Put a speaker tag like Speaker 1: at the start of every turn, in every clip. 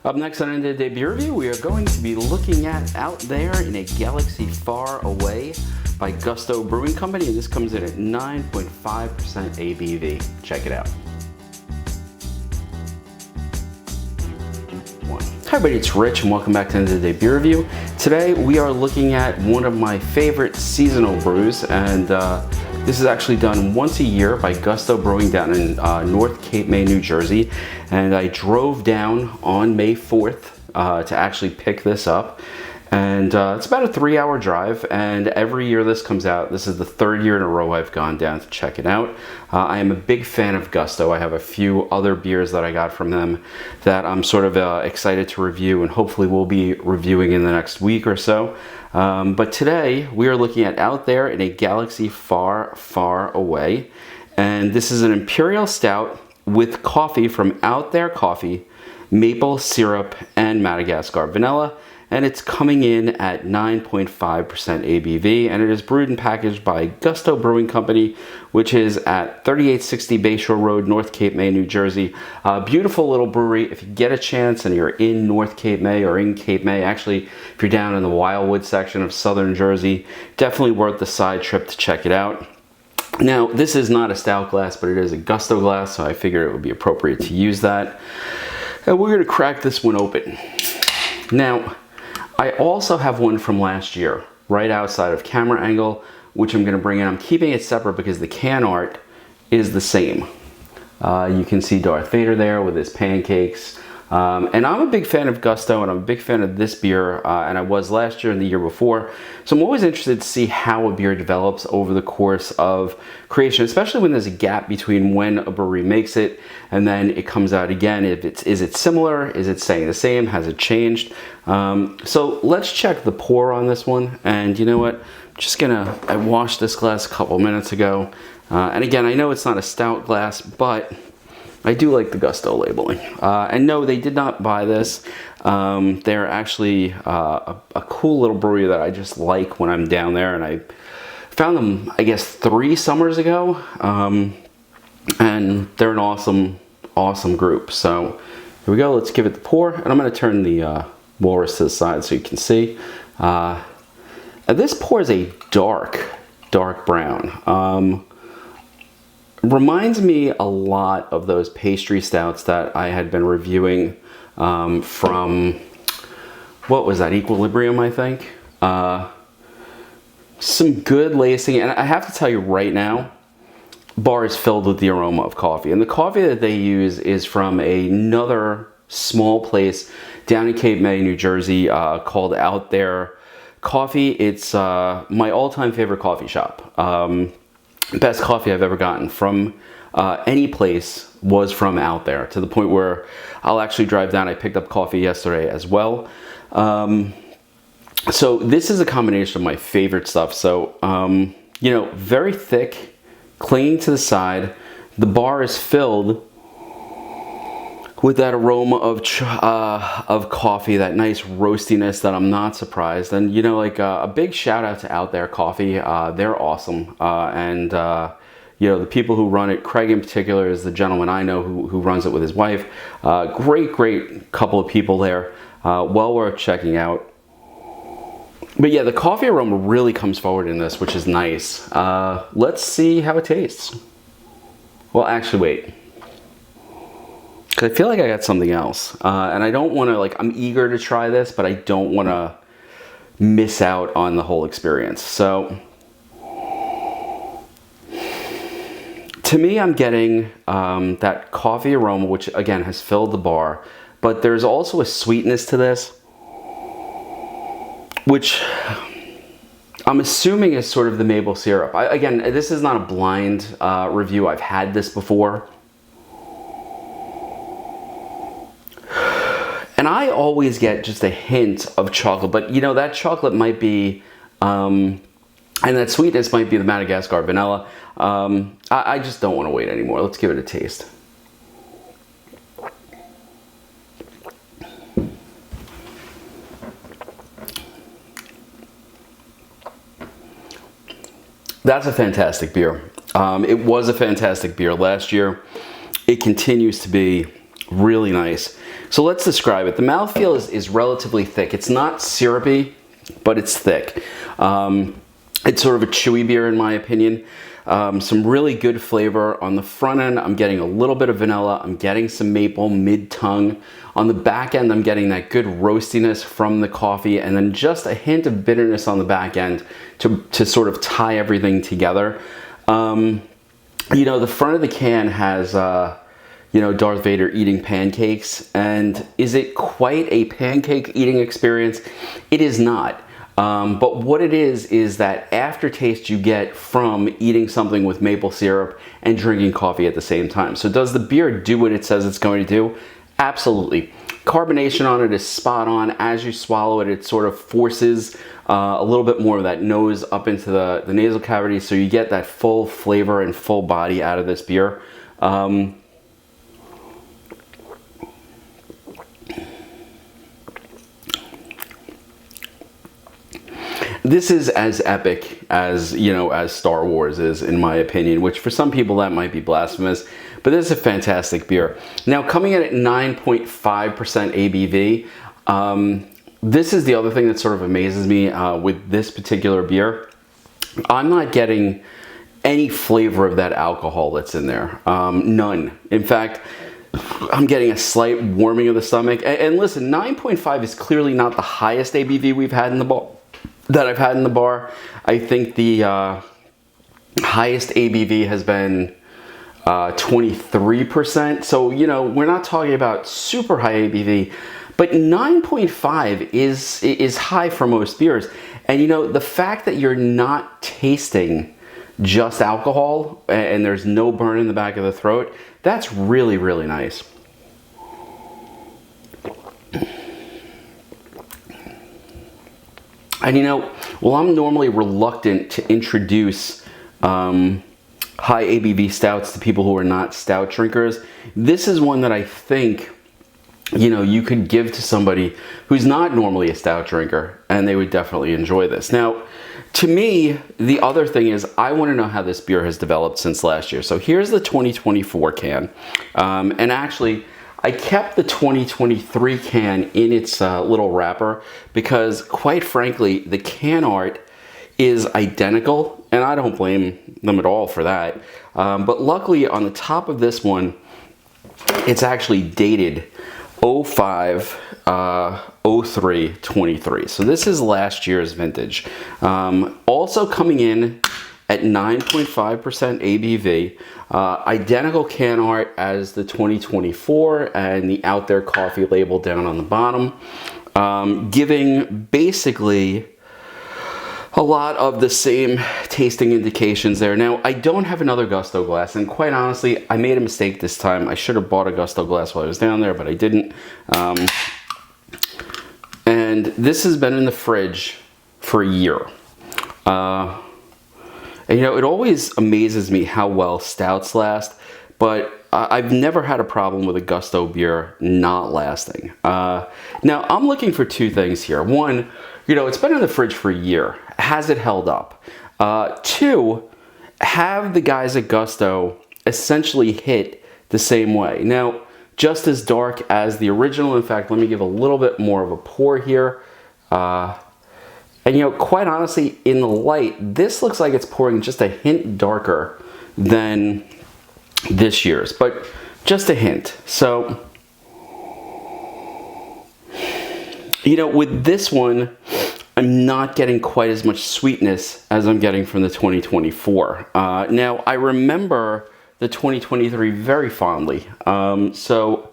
Speaker 1: Up next on End of the Day Beer Review, we are going to be looking at Out There in a Galaxy Far Away by Gusto Brewing Company. This comes in at 9.5% ABV. Check it out. Hi everybody, it's Rich and welcome back to End of the Day Beer Review. Today we are looking at one of my favorite seasonal brews, and this is actually done once a year by Gusto Brewing down in North Cape May, New Jersey. And I drove down on May 4th to actually pick this up. And it's about a 3-hour drive, and every year this comes out. This is the third year in a row I've gone down to check it out. I am a big fan of Gusto. I have a few other beers that I got from them that I'm sort of excited to review, and hopefully we'll be reviewing in the next week or so. But today we are looking at Out There in a Galaxy Far, Far Away. And this is an Imperial Stout with coffee from Out There Coffee, maple syrup, and Madagascar vanilla. And it's coming in at 9.5% ABV, and it is brewed and packaged by Gusto Brewing Company, which is at 3860 Bayshore Road, North Cape May, New Jersey. Beautiful little brewery. If you get a chance and you're in North Cape May or in Cape May, actually, if you're down in the Wildwood section of southern Jersey, definitely worth the side trip to check it out. Now, this is not a stout glass, but it is a Gusto glass, so I figured it would be appropriate to use that. And we're going to crack this one open. Now, I also have one from last year, right outside of camera angle, which I'm going to bring in. I'm keeping it separate because the can art is the same. You can see Darth Vader there with his pancakes. And I'm a big fan of Gusto, and I'm a big fan of this beer, and I was last year and the year before. So I'm always interested to see how a beer develops over the course of creation, especially when there's a gap between when a brewery makes it and then it comes out again. Is it similar? Is it staying the same? Has it changed? So let's check the pour on this one. And you know what? I washed this glass a couple minutes ago. And again, I know it's not a stout glass, but I do like the Gusto labeling. And no, they did not buy this. They're actually a cool little brewery that I just like when I'm down there. And I found them, I guess, 3 summers ago. And they're an awesome, awesome group. So here we go. Let's give it the pour. And I'm going to turn the walrus to the side so you can see. And this pour is a dark brown. Reminds me a lot of those pastry stouts that I had been reviewing from, what was that, Equilibrium, I think. Some good lacing, and I have to tell you right now, bar is filled with the aroma of coffee. And the coffee that they use is from another small place down in Cape May, New Jersey, called Out There Coffee. It's my all-time favorite coffee shop. Best coffee I've ever gotten from any place was from Out There, to the point where I'll actually drive down. I picked up coffee yesterday as well. So this is a combination of my favorite stuff. So, you know, very thick, clinging to the side. The bar is filled with that aroma of coffee, that nice roastiness that I'm not surprised. And you know, like a big shout out to Out There Coffee. They're awesome. And you know, the people who run it, Craig in particular is the gentleman I know who runs it with his wife. Great couple of people there. Well worth checking out. But yeah, the coffee aroma really comes forward in this, which is nice. Let's see how it tastes. Well, actually, wait. Because I feel like I got something else. And I don't want to, like, I'm eager to try this, but I don't want to miss out on the whole experience. So, to me, I'm getting that coffee aroma, which, again, has filled the bar. But there's also a sweetness to this, which I'm assuming is sort of the maple syrup. Again, this is not a blind review. I've had this before. And I always get just a hint of chocolate, but you know, that chocolate might be, and that sweetness might be the Madagascar vanilla. I just don't want to wait anymore. Let's give it a taste. That's a fantastic beer. It was a fantastic beer last year. It continues to be really nice. So let's describe it. The mouthfeel is relatively thick. It's not syrupy, but it's thick. It's sort of a chewy beer in my opinion. Some really good flavor. On the front end, I'm getting a little bit of vanilla. I'm getting some maple mid-tongue. On the back end, I'm getting that good roastiness from the coffee, and then just a hint of bitterness on the back end to sort of tie everything together. You know, the front of the can has, you know, Darth Vader eating pancakes, and is it quite a pancake eating experience? It is not. But what it is that aftertaste you get from eating something with maple syrup and drinking coffee at the same time. So does the beer do what it says it's going to do? Absolutely. Carbonation on it is spot on. As you swallow it, it sort of forces a little bit more of that nose up into the nasal cavity, so you get that full flavor and full body out of this beer. This is as epic as, you know, as Star Wars is, in my opinion, which for some people that might be blasphemous, but this is a fantastic beer. Now, coming in at 9.5% ABV, this is the other thing that sort of amazes me with this particular beer. I'm not getting any flavor of that alcohol that's in there, none. In fact, I'm getting a slight warming of the stomach. And listen, 9.5 is clearly not the highest ABV we've had in the bar. That I've had in the bar. I think the highest ABV has been 23%. So, you know, we're not talking about super high ABV, but 9.5 is high for most beers. And, you know, the fact that you're not tasting just alcohol and there's no burn in the back of the throat, that's really, really nice. And you know, well, I'm normally reluctant to introduce high ABV stouts to people who are not stout drinkers. This is one that I think, you know, you could give to somebody who's not normally a stout drinker, and they would definitely enjoy this. Now, to me, the other thing is I want to know how this beer has developed since last year. So here's the 2024 can, and actually, I kept the 2023 can in its little wrapper because, quite frankly, the can art is identical, and I don't blame them at all for that. But luckily, on the top of this one, it's actually dated 05, 03, 23. So this is last year's vintage. Also coming in at 9.5% ABV, identical can art as the 2024 and the Out There Coffee label down on the bottom, giving basically a lot of the same tasting indications there. Now, I don't have another Gusto glass, and quite honestly, I made a mistake this time. I should have bought a Gusto glass while I was down there, but I didn't. And this has been in the fridge for a year. And, you know, it always amazes me how well stouts last, but I've never had a problem with a Gusto beer not lasting. Now, I'm looking for two things here. One, you know, it's been in the fridge for a year. Has it held up? Two, have the guys at Gusto essentially hit the same way? Now, just as dark as the original. In fact, let me give a little bit more of a pour here. And you know, quite honestly, in the light, this looks like it's pouring just a hint darker than this year's, but just a hint. So, you know, with this one, I'm not getting quite as much sweetness as I'm getting from the 2024. Now, I remember the 2023 very fondly. So,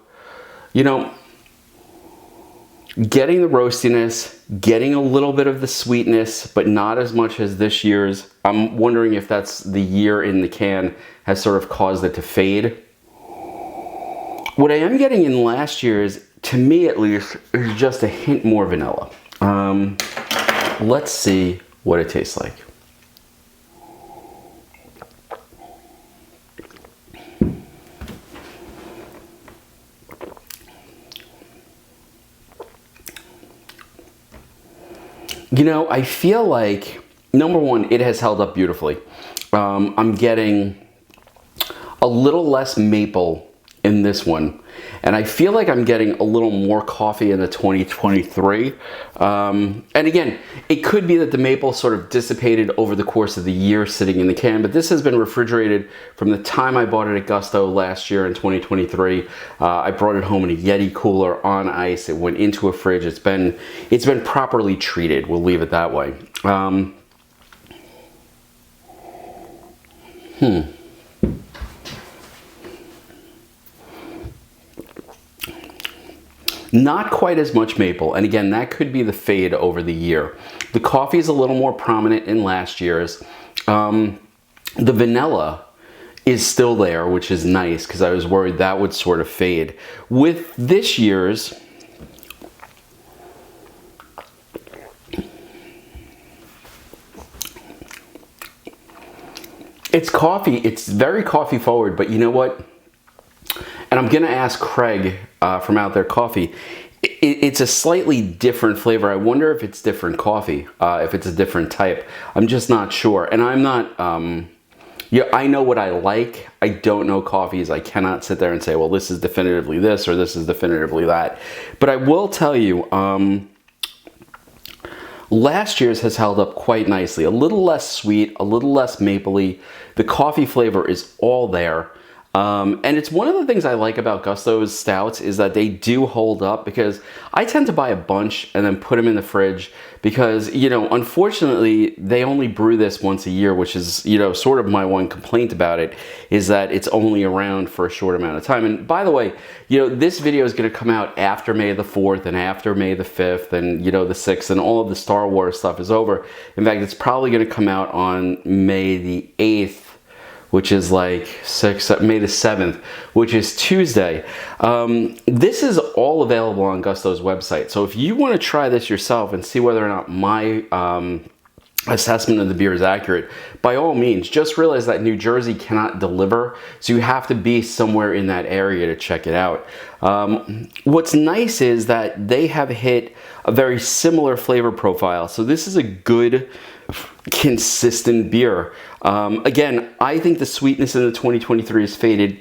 Speaker 1: you know, getting the roastiness, getting a little bit of the sweetness, but not as much as this year's. I'm wondering if that's the year in the can has sort of caused it to fade. What I am getting in last year's, to me at least, is just a hint more vanilla. Let's see what it tastes like. You know, I feel like, number one, it has held up beautifully. I'm getting a little less maple in this one. And I feel like I'm getting a little more coffee in the 2023. And again, it could be that the maple sort of dissipated over the course of the year sitting in the can, but this has been refrigerated from the time I bought it at Gusto last year in 2023. I brought it home in a Yeti cooler on ice. It went into a fridge. It's been properly treated. We'll leave it that way. Not quite as much maple, and again, that could be the fade over the year. The coffee is a little more prominent in last year's. The vanilla is still there, which is nice because I was worried that would sort of fade. With this year's, it's coffee. It's very coffee forward, but you know what? And I'm gonna ask Craig from Out There Coffee. It's a slightly different flavor. I wonder if it's different coffee, if it's a different type. I'm just not sure. And I'm not, yeah, I know what I like. I don't know coffees. I cannot sit there and say, well, this is definitively this or this is definitively that. But I will tell you, last year's has held up quite nicely. A little less sweet, a little less mapley. The coffee flavor is all there. And it's one of the things I like about Gusto's stouts is that they do hold up, because I tend to buy a bunch and then put them in the fridge because, you know, unfortunately they only brew this once a year, which is, you know, sort of my one complaint about it, is that it's only around for a short amount of time. And by the way, you know, this video is going to come out after May the 4th and after May the 5th and, you know, the 6th, and all of the Star Wars stuff is over. In fact, it's probably going to come out on May the 8th, which is like May the 7th, which is Tuesday. This is all available on Gusto's website. So if you want to try this yourself and see whether or not my assessment of the beer is accurate, by all means, just realize that New Jersey cannot deliver, so you have to be somewhere in that area to check it out. What's nice is that they have hit a very similar flavor profile. So this is a good, consistent beer. Again, I think the sweetness in the 2023 has faded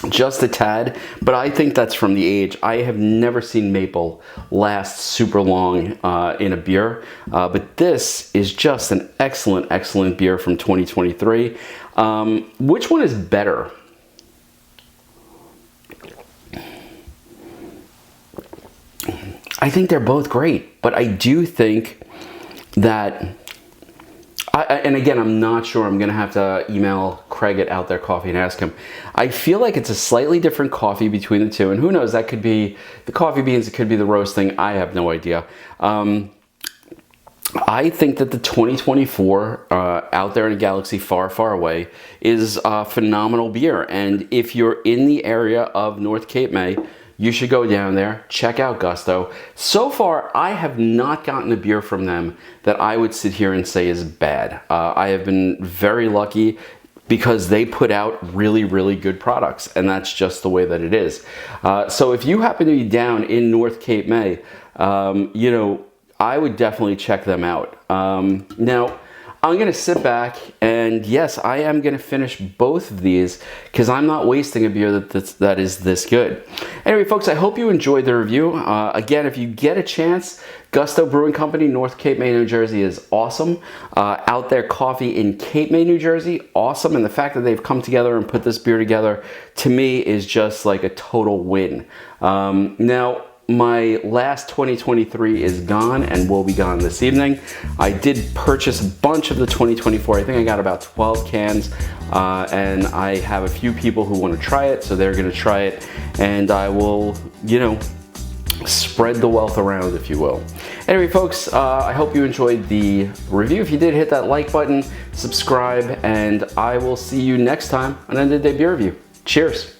Speaker 1: just a tad, but I think that's from the age. I have never seen maple last super long in a beer, but this is just an excellent, excellent beer from 2023. Which one is better? I think they're both great, but I do think that, and again, I'm not sure. I'm going to have to email Craig at Out There Coffee and ask him. I feel like it's a slightly different coffee between the two, and who knows, that could be the coffee beans, it could be the roasting. I have no idea. I think that the 2024 Out There in a Galaxy Far, Far Away is a phenomenal beer, and if you're in the area of North Cape May, you should go down there, check out Gusto. So far, I have not gotten a beer from them that I would sit here and say is bad. I have been very lucky because they put out really, really good products, and that's just the way that it is. So if you happen to be down in North Cape May, you know, I would definitely check them out. Now, I'm gonna sit back and yes, I am gonna finish both of these because I'm not wasting a beer that is this good. Anyway, folks, I hope you enjoyed the review. Again, if you get a chance, Gusto Brewing Company, North Cape May, New Jersey is awesome. Out There Coffee in Cape May, New Jersey, awesome. And the fact that they've come together and put this beer together, to me, is just like a total win. Now, my last 2023 is gone and will be gone this evening. I did purchase a bunch of the 2024. I think I got about 12 cans, and I have a few people who want to try it, so they're going to try it, and I will, you know, spread the wealth around, if you will. Anyway, folks, I hope you enjoyed the review. If you did, hit that like button, subscribe, and I will see you next time on End of the Day Beer Review. Cheers.